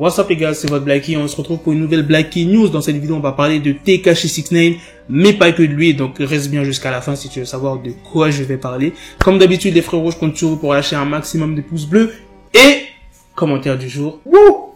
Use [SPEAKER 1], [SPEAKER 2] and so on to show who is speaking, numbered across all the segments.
[SPEAKER 1] What's up les gars, c'est votre Blacky, on se retrouve pour une nouvelle Blacky News. Dans cette vidéo, on va parler de Tekashi 6ix9ine, mais pas que de lui, donc reste bien jusqu'à la fin si tu veux savoir de quoi je vais parler. Comme d'habitude, les frérots, je compte sur vous pour lâcher un maximum de pouces bleus. Et, commentaire du jour,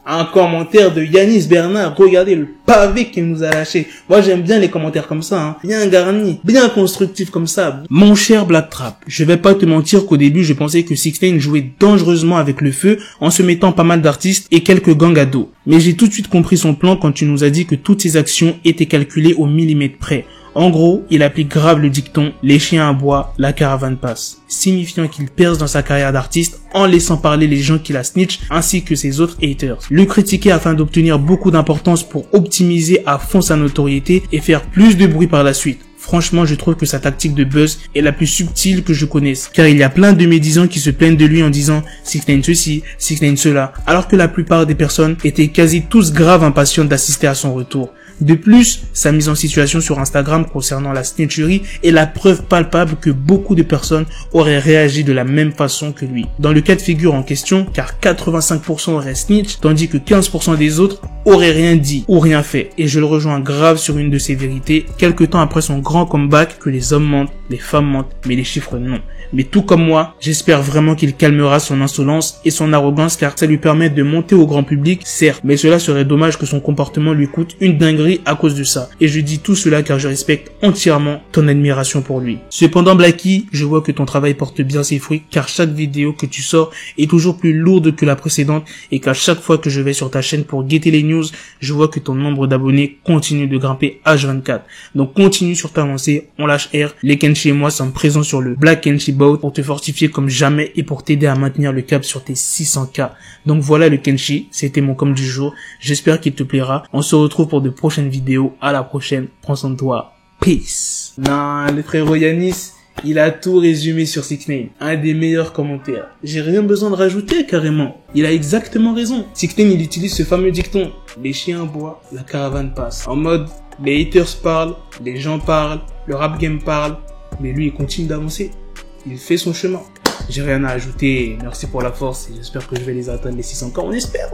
[SPEAKER 1] un commentaire de Yanis Bernard. Regardez le pavé qu'il nous a lâché. Moi, j'aime bien les commentaires comme ça, hein. Bien garnis, bien constructifs comme ça. Mon cher Black Trap, je vais pas te mentir qu'au début, je pensais que 6ix9ine jouait dangereusement avec le feu en se mettant pas mal d'artistes et quelques gangs à dos. Mais j'ai tout de suite compris son plan quand tu nous as dit que toutes ses actions étaient calculées au millimètre près. En gros, il applique grave le dicton « les chiens aboient, la caravane passe », signifiant qu'il perce dans sa carrière d'artiste en laissant parler les gens qui la snitch ainsi que ses autres haters. Le critiquer afin d'obtenir beaucoup d'importance pour optimiser à fond sa notoriété et faire plus de bruit par la suite. Franchement, je trouve que sa tactique de buzz est la plus subtile que je connaisse. Car il y a plein de médisants qui se plaignent de lui en disant 6ix9ine ceci, 6ix9ine cela, alors que la plupart des personnes étaient quasi tous grave impatientes d'assister à son retour. De plus, sa mise en situation sur Instagram concernant la snitcherie est la preuve palpable que beaucoup de personnes auraient réagi de la même façon que lui. Dans le cas de figure en question, car 85% auraient snitch, tandis que 15% des autres auraient rien dit ou rien fait. Et je le rejoins grave sur une de ces vérités, quelques temps après son grand comeback, que les hommes mentent, les femmes mentent, mais les chiffres non. Mais tout comme moi, j'espère vraiment qu'il calmera son insolence et son arrogance car ça lui permet de monter au grand public, certes, mais cela serait dommage que son comportement lui coûte une dinguerie à cause de ça. Et je dis tout cela car je respecte entièrement ton admiration pour lui. Cependant Blacky, je vois que ton travail porte bien ses fruits car chaque vidéo que tu sors est toujours plus lourde que la précédente et qu'à chaque fois que je vais sur ta chaîne pour guetter les news, je vois que ton nombre d'abonnés continue de grimper H24. Donc continue sur ta lancée, on lâche R. Les Kenshi et moi sommes présents sur le Black Kenshi Boat pour te fortifier comme jamais et pour t'aider à maintenir le cap sur tes 600K. Donc voilà le Kenshi, c'était mon com du jour. J'espère qu'il te plaira. On se retrouve pour de prochaines vidéos. À la prochaine. Prends soin de toi. Peace. Non, le frérot Yanis, il a tout résumé sur 6ix9ine. Un des meilleurs commentaires. J'ai rien besoin de rajouter carrément. Il a exactement raison. 6ix9ine, il utilise ce fameux dicton. Les chiens aboient, la caravane passe. En mode, les haters parlent, les gens parlent, le rap game parle, mais lui il continue d'avancer. Il fait son chemin. J'ai rien à ajouter. Merci pour la force et j'espère que je vais les atteindre les 600K. On espère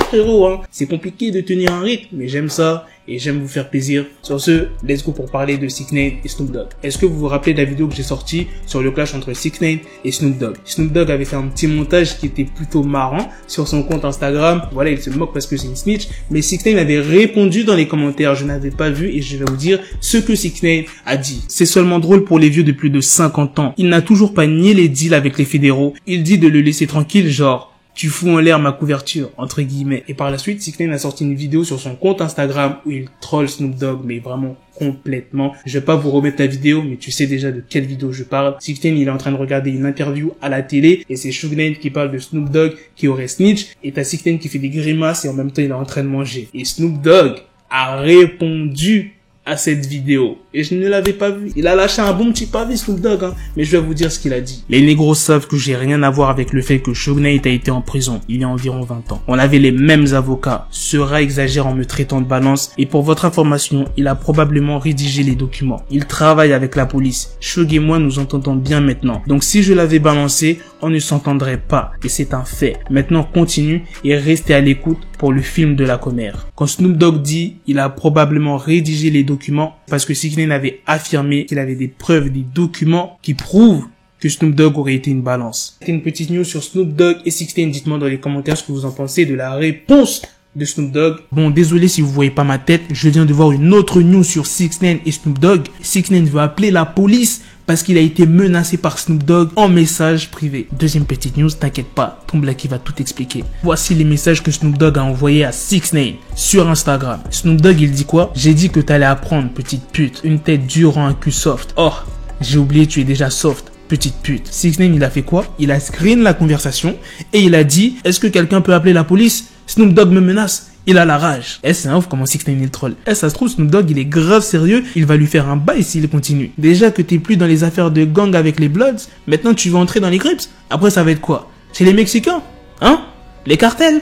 [SPEAKER 1] frérot, hein. C'est compliqué de tenir un rythme, mais j'aime ça et j'aime vous faire plaisir. Sur ce, let's go pour parler de 6ix9ine et Snoop Dogg. Est-ce que vous vous rappelez de la vidéo que j'ai sortie sur le clash entre 6ix9ine et Snoop Dogg? Snoop Dogg avait fait un petit montage qui était plutôt marrant sur son compte Instagram. Voilà, il se moque parce que c'est une snitch. Mais 6ix9ine avait répondu dans les commentaires. Je n'avais pas vu et je vais vous dire ce que 6ix9ine a dit. C'est seulement drôle pour les vieux de plus de 50 ans. Il n'a toujours pas nié les deals avec les fédéraux. Il dit de le laisser tranquille, genre... tu fous en l'air ma couverture, entre guillemets. Et par la suite, 6ix9ine a sorti une vidéo sur son compte Instagram où il troll Snoop Dogg, mais vraiment complètement. Je vais pas vous remettre la vidéo, mais tu sais déjà de quelle vidéo je parle. 6ix9ine, il est en train de regarder une interview à la télé, et c'est Suge Knight qui parle de Snoop Dogg qui aurait snitch, et t'as 6ix9ine qui fait des grimaces, et en même temps, il est en train de manger. Et Snoop Dogg a répondu à cette vidéo. Et je ne l'avais pas vu. Il a lâché un bon petit pavé, Snoop Dogg, hein. Mais je vais vous dire ce qu'il a dit. Les négros savent que j'ai rien à voir avec le fait que Suge Knight a été en prison il y a environ 20 ans. On avait les mêmes avocats. Sera exagère en me traitant de balance. Et pour votre information, il a probablement rédigé les documents. Il travaille avec la police. Suge et moi nous entendons bien maintenant. Donc si je l'avais balancé, on ne s'entendrait pas. Et c'est un fait. Maintenant continue et restez à l'écoute pour le film de la commère. Quand Snoop Dogg dit, il a probablement rédigé les documents parce que 6ix9ine avait affirmé qu'il avait des preuves, des documents qui prouvent que Snoop Dogg aurait été une balance. C'était une petite news sur Snoop Dogg et 6ix9ine. Dites-moi dans les commentaires ce que vous en pensez de la réponse de Snoop Dogg. Bon, désolé si vous voyez pas ma tête, je viens de voir une autre news sur 6ix9ine et Snoop Dogg. 6ix9ine veut appeler la police parce qu'il a été menacé par Snoop Dogg en message privé. Deuxième petite news, t'inquiète pas, ton Blacky va tout expliquer. Voici les messages que Snoop Dogg a envoyés à 6ix9ine sur Instagram. Snoop Dogg, il dit quoi? J'ai dit que t'allais apprendre, petite pute. Une tête dure rend un cul soft. Oh, j'ai oublié, tu es déjà soft, petite pute. 6ix9ine, il a fait quoi? Il a screen la conversation et il a dit, est-ce que quelqu'un peut appeler la police? Snoop Dogg me menace. Il a la rage. C'est un ouf comment 6ix9ine il troll. Ça se trouve, Snoop Dogg, il est grave sérieux. Il va lui faire un bail s'il continue. Déjà que t'es plus dans les affaires de gang avec les Bloods, maintenant tu vas entrer dans les Crips. Après, ça va être quoi? Chez les Mexicains? Hein? Les cartels?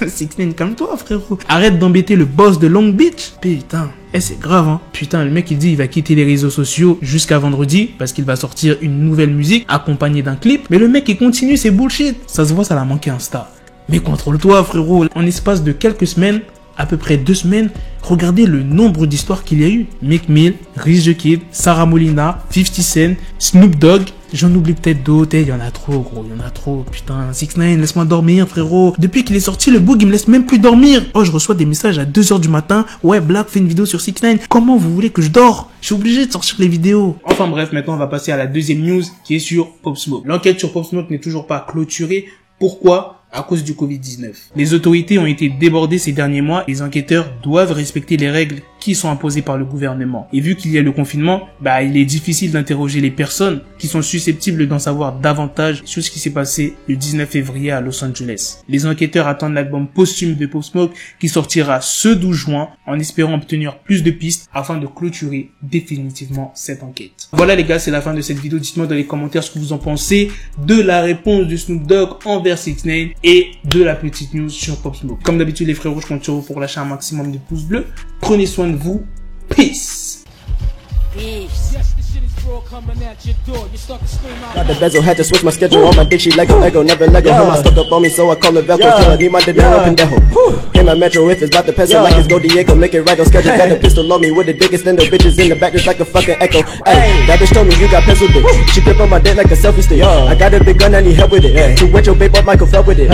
[SPEAKER 1] 6ix9ine, calme-toi, frérot. Arrête d'embêter le boss de Long Beach. Putain. C'est grave, hein. Putain, le mec, il dit il va quitter les réseaux sociaux jusqu'à vendredi parce qu'il va sortir une nouvelle musique accompagnée d'un clip. Mais le mec, il continue, c'est bullshit. Ça se voit, ça l'a manqué Insta. Mais contrôle-toi, frérot. En espace de quelques semaines, à peu près 2 semaines, regardez le nombre d'histoires qu'il y a eu. Meek Mill, Rich the Kid, Sarah Molina, 50 Cent, Snoop Dogg. J'en oublie peut-être d'autres. Il y en a trop, gros. Il y en a trop. Putain, 6ix9ine, laisse-moi dormir, frérot. Depuis qu'il est sorti, le boug, il me laisse même plus dormir. Oh, je reçois des messages à 2h du matin. Ouais, Black fait une vidéo sur 6ix9ine. Comment vous voulez que je dors? Je suis obligé de sortir les vidéos. Enfin bref, maintenant, on va passer à la deuxième news qui est sur Pop Smoke. L'enquête sur Pop Smoke n'est toujours pas clôturée. Pourquoi? À cause du Covid-19. Les autorités ont été débordées ces derniers mois. Les enquêteurs doivent respecter les règles qui sont imposées par le gouvernement. Et vu qu'il y a le confinement, il est difficile d'interroger les personnes qui sont susceptibles d'en savoir davantage sur ce qui s'est passé le 19 février à Los Angeles. Les enquêteurs attendent l'album posthume de Pop Smoke qui sortira ce 12 juin en espérant obtenir plus de pistes afin de clôturer définitivement cette enquête. Voilà les gars, c'est la fin de cette vidéo. Dites-moi dans les commentaires ce que vous en pensez de la réponse de Snoop Dogg envers 6ix9ine et de la petite news sur Pop Smoke. Comme d'habitude les frérots, je compte sur vous pour lâcher un maximum de pouces bleus. Prenez soin de vous. Peace.
[SPEAKER 2] Got the bezel, had to switch my schedule. On my dick, she Lego, never Lego. Him, I stuck up on me, so I call it Velcro. Till I need my dinero pendejo. Hit my metro if it's about to peso, like it's Go Diego, make it right on schedule. Got the pistol on me with the biggest and the bitches in the back, just like a fucking echo. Hey, that bitch told me you got pencil dick. She grip on my dick like a selfie stick. I got a big gun, I need help with it. To wet your babe up, Michael fell with it.